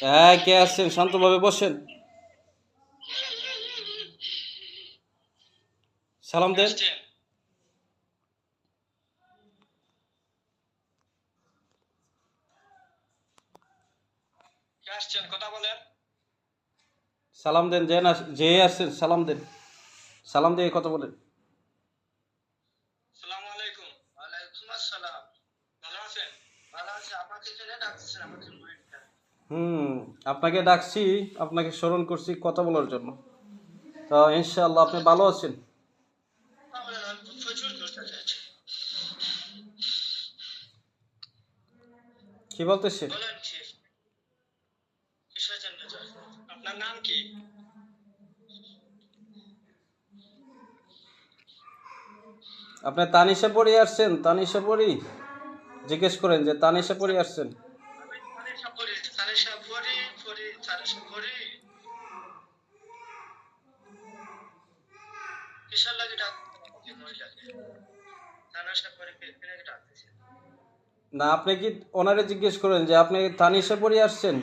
হ্যাঁ, কে আছেন? শান্তভাবে বসেন। সালাম দেন। সালাম দেন, যে আছেন সালাম দেন। সালাম দিয়ে কথা বলেন। হুম, আপনাকে ডাকছি, আপনাকে স্মরণ করছি কথা বলার জন্য। তো ইনশাআল্লাহ আপনি ভালো আছেন? কি বলতেছে? আপনি তানিশা পড়ি আসছেন? তানিশা পড়ি জিজ্ঞেস করেন যে তানিশা পড়ি আসছেন? না, আপনি কি ওনারে জিজ্ঞেস করেন যে আপনি তানিশা পড়ি আসছেন?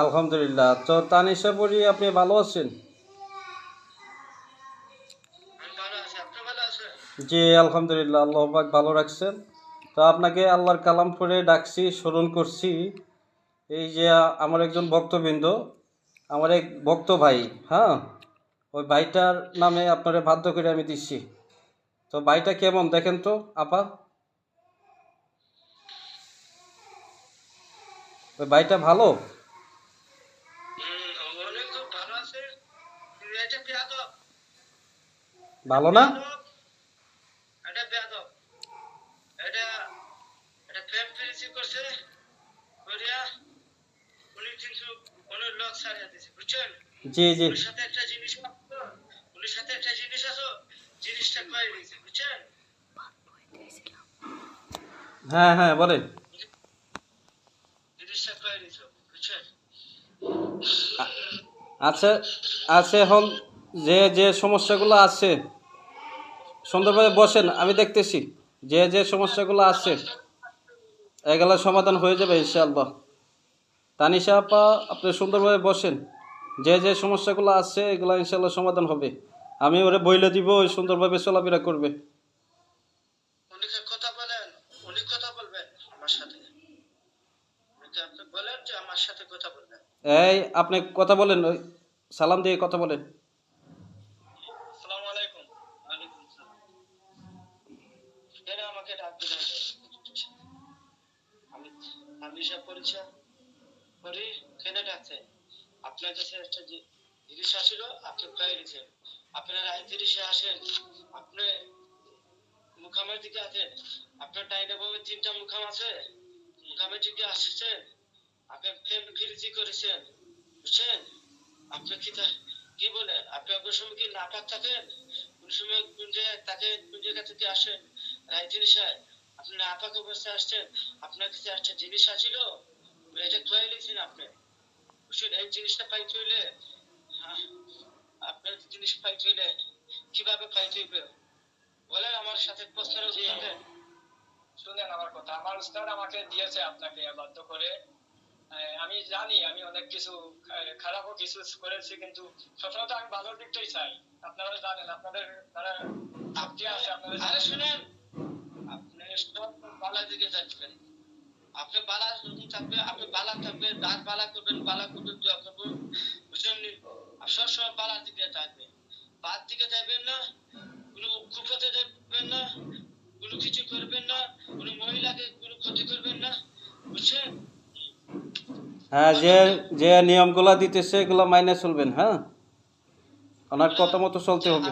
আলহামদুলিল্লাহ। তো তানিশা পড়ি আপনি ভালো আছেন? জি আলহামদুলিল্লাহ, আল্লাহ পাক ভালো রাখছেন। তো আপনাকে আল্লাহর কালাম পড়ে ডাকছি, স্মরণ করছি। এই যে আমার একজন ভক্তবৃন্দ, আমার এক ভক্ত ভাই, হ্যাঁ, ওই ভাইটার নামে আপনারে বাধ্য করে আমি দিচ্ছি। তো ভাইটা কেমন দেখেন তো আপা, ওই ভাইটা ভালো? ভালো না? জি জি। হ্যাঁ হ্যাঁ বলেন। আচ্ছা, আছে এখন যে যে সমস্যাগুলো আছে, সুন্দরভাবে বসেন, আমি দেখতেছি। যে যে সমস্যাগুলো আছে এগুলো সমাধান হয়ে যাবে ইনশাআল্লাহ। তানিশা আপা, আপনি সুন্দরভাবে বসেন। যে যে সমস্যাগুলো আছে এগুলো ইনশাআল্লাহ সমাধান হবে। আমি ওরে বইলে দিব, ওই সুন্দরভাবে চলাফেরা করবে। এই আপনি কথা বলেন, ওই সালাম দিয়ে কথা বলেন। হ্যাঁ, যে যে নিয়মগুলো দিতেছে এগুলো মাইনে চলবেন, হ্যাঁ, ওনার কথা মতো চলতে হবে।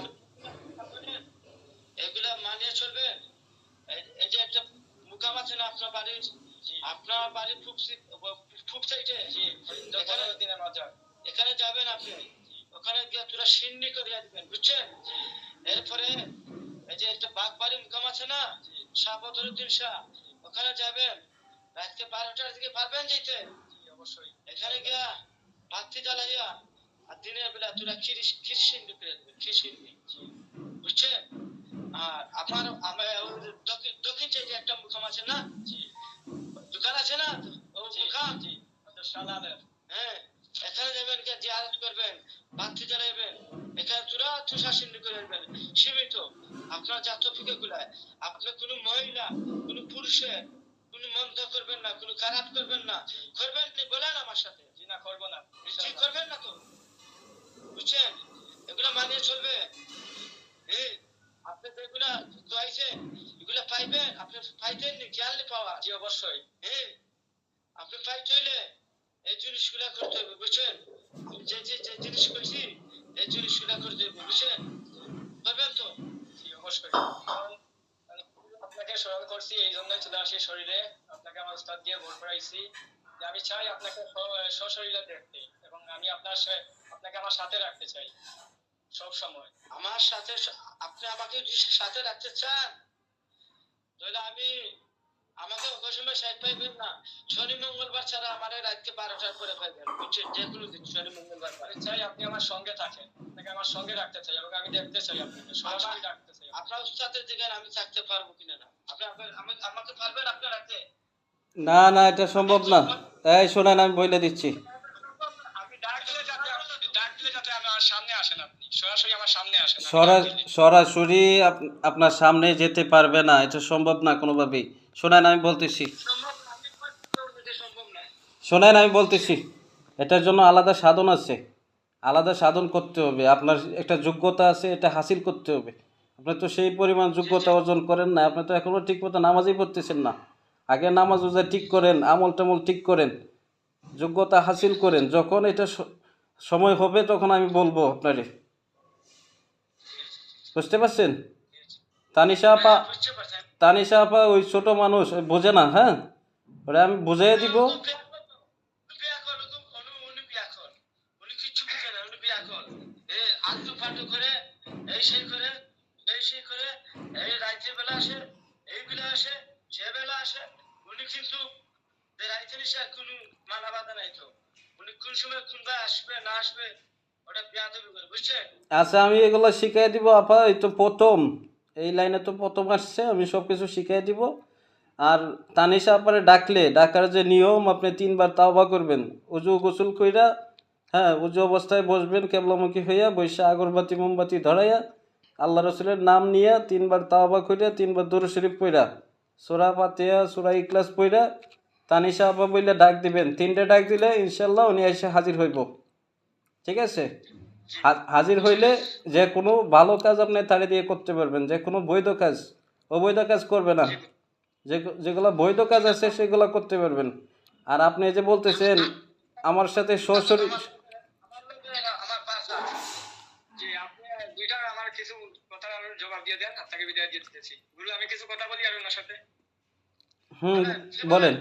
হ্যাঁ, এখানে যাবেন, জিয়ারত করবেন, বাতি জ্বালাইবেন, এখানে তুরা তুষার করবেন, সীমিত আপনার জাতফিকে গুলায়। আপনি কোনো মহিলা, কোনো পুরুষের কোনো মন্দ করবেন না, কোনো খারাপ করবেন না। করবেন নি বলেন আমার সাথে? জি না, করবো না। নিশ্চয়ই করবেন না তো? বুঝছেন? এগুলা মানিয়ে চলবে। এই আপনি যেগুলা চাইছেন এগুলা পাইবেন, আপনি পাইতেন নি, খেয়াল নি পাওয়া। জি অবশ্যই। আপনি পাইতে হইলে এই জিনিসগুলা করতে হবে, বুঝছেন? আমি যে জিনিস করছি এই জিনিসগুলা করতে হবে, বুঝছেন? করবেন তো? জি অবশ্যই। কারণ আপনাকে স্মরণ করছি, এই জন্যই চলে আসি শরীরে। আপনাকে আমার উস্তাদ দিয়ে ভোর করাইছি যে আমি চাই আপনাকে সশরীরে দেখতে, এবং আমি আপনাকে আমার সাথে রাখতে চাই সব সময়। আমার সাথে আপনি আমাকে যদি সাথে রাখতে চান তাহলে আমাকে ওই সময় সাইড পাইবেন না। শনি মঙ্গলবার ছাড়া আমার রাতকে 12টার পরে পাইবেন, বুঝছেন? যে কোনো দিন শনি মঙ্গলবার পাই। চাই আপনি আমার সঙ্গে থাকেন, আপনাকে আমার সঙ্গে রাখতে চাই, এবং আমি দেখতে চাই আপনাকে সরাসরি রাখতে চাই। আপনার উস্তাদের দিকে আমি থাকতে পারবো কিনা না, আপনি আমাকে পারবেন আপনি রাখতে? না না, এটা সম্ভব না। এই শোনেন, আমি বলে দিচ্ছি। আমি ডাক দিলে যাতে আমার সামনে আসেন, আপনি সরাসরি আমার সামনে আসেন। সরাসরি আপনার সামনে যেতে পারবে না, এটা সম্ভব না কোনোভাবেই। শোনেন, আমি বলতেছি। শোনেন, আমি বলতেছি, এটার জন্য আলাদা সাধন আছে, আলাদা সাধন করতে হবে। আপনার একটা যোগ্যতা আছে, এটা হাসিল করতে হবে। আপনি তো সেই পরিমাণ যোগ্যতা অর্জন করেন না, আপনি তো এখনও ঠিক মতো নামাজই পড়তেছেন না। আগে নামাজ রোজা ঠিক করেন, আমল টামল ঠিক করেন, যোগ্যতা হাসিল করেন। যখন এটা সময় হবে তখন আমি বলবো আপনারে। বুঝতে পারছেন? তানিশা আপা ওই ছোট মানুষ, ওই বোঝে না। হ্যাঁ, ওরা আমি বুঝাই দিব। আচ্ছা, আমি এগুলো শিখাই দিব আপা। এই তো প্রথম, এই লাইনে তো প্রথম আসছে, আমি সব কিছু শিখাই দিব। আর তানিশা আপারে ডাকার যে নিয়ম, আপনি 3বার তাওবা করবেন, উজু গোসল কইরা। হ্যাঁ, উজু অবস্থায় বসবেন, কেবলামুখী হইয়া বৈশা আগরবাতি মোমবাতি ধরাইয়া আল্লাহ রসুলের নাম নিয়ে 3বার তাওবা কইরা, 3বার দরুদ শরীফ পইরা, সূরা ফাতিহা সূরা ইখলাস পইরা তানিশা আপা বইলে ডাক দিবেন। 3টে ডাক দিলে ইনশাল্লাহ উনি এসে হাজির হইব। ঠিক আছে? হাজির হইলে যে কোনো ভালো কাজ আপনি তারে দিয়ে করতে পারবেন, যে কোনো বৈধ কাজ। অবৈধ কাজ করবে না, যেগুলো বৈধ কাজ আছে সেগুলো করতে পারবেন। আর আপনি যে বলতেছেন আমার সাথে সরাসরি, আমার কিছু কথা জবাব দিয়ে দেন, আপনাকে বিদায় দিয়ে দিতেছি। গুরু, আমি কিছু কথা বলি আর ওনার সাথে। বলেন।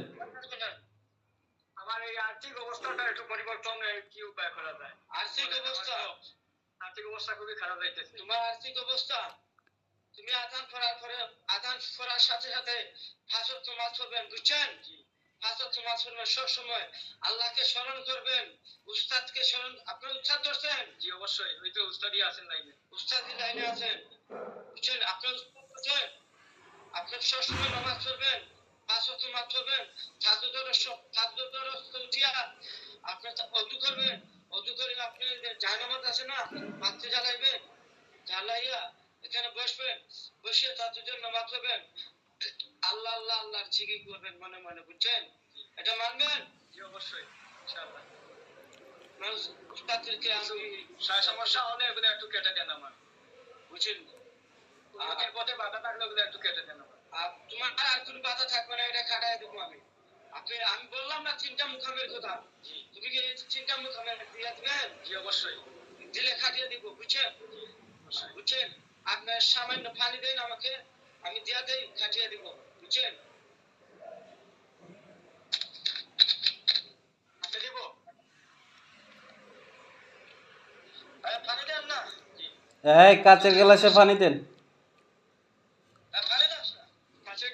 আমার এই আর্থিক অবস্থাটা একটু পরিবর্তন কি উপায় করা যায়? আর্থিক অবস্থা খুবই খারাপ যাইতেছে। তোমার আর্থিক অবস্থা, তুমি আযান করার সাথে সাথে ফাজর নামাজ পড়বেন, বুঝছেন? ফাজর নামাজ পড়বেন, সব সময় আল্লাহকে স্মরণ করবেন, উস্তাদকে স্মরণ। আপনার উস্তাদ ধরছেন? জি অবশ্যই, ওই তো উস্তাদই আছেন লাইনে। উস্তাদি লাইনে আছেন, বুঝছেন? আপনার উস্তাদ ধরছেন, আপনি সব সময় নামাজ পড়বেন, ফাজর নামাজ পড়বেন, ফাজর উঠিয়া আপনি ওযু করবেন, ওযু করে আপনি জায়নামাজ আছে না, বাতি জ্বালাইবেন, জ্বালাইয়া এখানে বসবেন, বসে তাহাজ্জুদের নামাজ পড়বেন, আল্লাহ আল্লাহ আল্লাহর জিকির করবেন মনে মনে, বুঝছেন? এটা মানবেন? জি অবশ্যই, ইনশাআল্লাহ। মানুষ উস্তাদকে আমি সমস্যা হলে এগুলো একটু কেটে দেন আমার, বুঝছেন? আমাদের পথে বাধা থাকলে ওগুলো একটু কেটে দেন আমার। তোমার আর কোনো বাধা থাকবে না, এটা কাটাই দেবো আমি। আমি বললাম না 3টা মুখামের কথা, তুমি কি 3টা মুখামের দিয়ে দিবেন? জি অবশ্যই, দিলে খাটিয়ে দিব, বুঝছেন? বুঝছেন? আপনার সামান্য পানি দেন আমাকে, আমি দিয়া দেই, খাটিয়ে দিব, বুঝছেন? দিব পানি দেন না? এই কাচের গ্লাসে পানি দেন। পানি দেন না? কাঁচের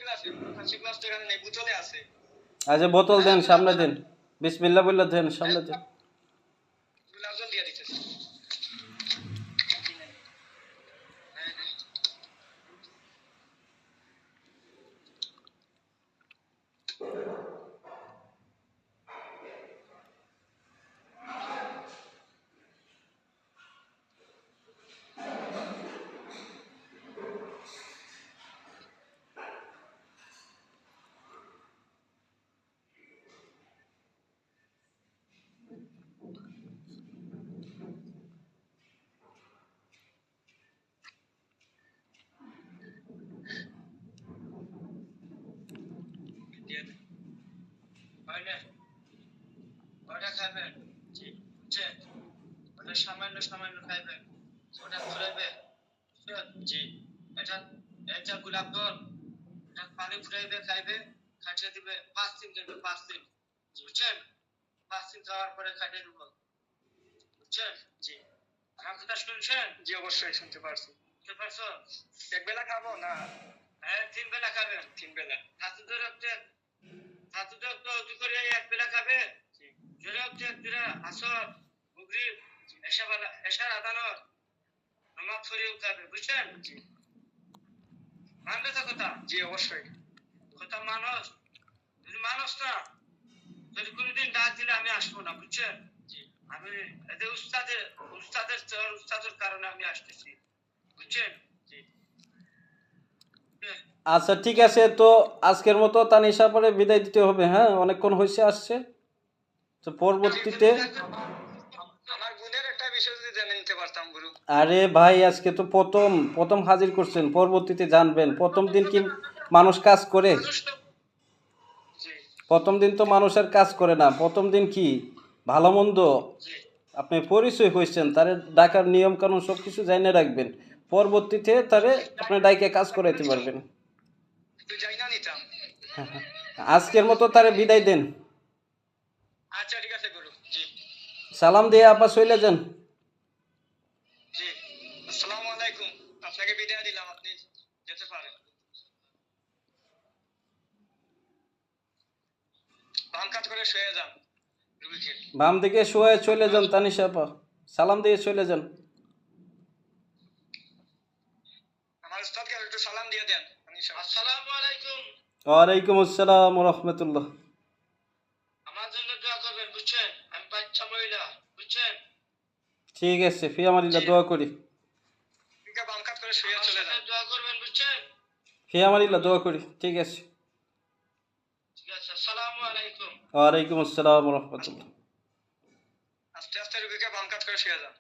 গ্লাস তো এখানে নেই, বোতলে আছে। আচ্ছা, বোতল দেন, সামনে দেন। বিসমিল্লাহ বললে দেন, সামনে দেন। দিয়ে দিতেছি। সামান্য সামান্য খাইবেন, ওটা ফুরাইবে। জি, এটা এটা গোলাপ জল, এটা পানি ফুরাইবে খাইবে, খাটিয়ে দিবে 5 দিন খাইবে, 5 দিন। বুঝছেন? 5 দিন খাওয়ার পরে খাটিয়ে দিব। বুঝছেন? জি। আমার কথা শুনছেন? জি, অবশ্যই শুনতে পারছি। শুনতে পারছো? এক বেলা খাবো না? হ্যাঁ, 3 বেলা খাবেন। 3 বেলা। ছাত্রদের হচ্ছে ছাত্রদের তো অজু করে এক বেলা খাবে। জি। জোরে হচ্ছে একদিরা আসর, মাগরিব, এশার আদানত নামাজ পড়েও খাবে। বুঝছেন? জি। মানবে তো কথা? জি, অবশ্যই। কথা মানুষ, যদি মানুষ না, যদি কোনোদিন ডাক দিলে আমি আসবো না। বুঝছেন? জি। আমি এদের উস্তাদের কারণে আমি আসতেছি। বুঝছেন? জি। আচ্ছা ঠিক আছে, তো আজকের মতো তানিশা পরে বিদায় দিতে হবে। হ্যাঁ, অনেকক্ষণ হয়েছে আসছে, তো পরবর্তীতে। আমার বোনের একটা বিষয় যদি জেনে নিতে পারতাম গুরু। আরে ভাই, আজকে তো প্রথম প্রথম হাজির করছেন, পরবর্তীতে জানবেন। প্রথম দিন কি মানুষ কাজ করে? মানুষ তো জি প্রথম দিন তো মানুষের কাজ করে না। প্রথম দিন কি ভালো মন্দ জি আপনি পরিচয় হয়েছেন, তারে ডাকার নিয়ম কানুন সব কিছু জানিয়ে রাখবেন। পরবর্তীতে তারে আপনি ডাইকে কাজ করাইতে পারবেন। তুই যাই না নিতাম। আজকের মতো তারে বিদায় দেন। আচ্ছা ঠিক আছে গুরু। জি সালাম দিয়ে আপা চলে যান। জি। আসসালামু আলাইকুম। আপনাকে বিদায় দিলাম, আপনি যেতে পারেন। বাম কাত করে শুয়ে যান রুগীকে। বাম দিকে শুয়ে চলে যান তানিশা আপা, সালাম দিয়ে চলে যান। আমার উস্তাদকে একটু সালাম দিয়ে দেন। আসসালামু আলাইকুম। ওয়ালাইকুম আসসালাম রহমতুল্লাহ। আমার জন্য দোয়া করবেন। বুঝছেন? আমি বাচ্চা মহিলা। বুঝছেন? ঠিক আছে, ফি আমারিল্লাহ, দোয়া করি। রুগীকে বাম কাত করে শুয়ে চলে যান। দোয়া করবেন। বুঝছেন? ফি আমারিল্লাহ, দোয়া করি। ঠিক আছে। ঠিক আছে। আসসালামু আলাইকুম। ওয়ালাইকুম আসসালাম রহমতুল্লাহ। আস্তে আস্তে রুগীকে বাম কাত করে শুয়ে যান।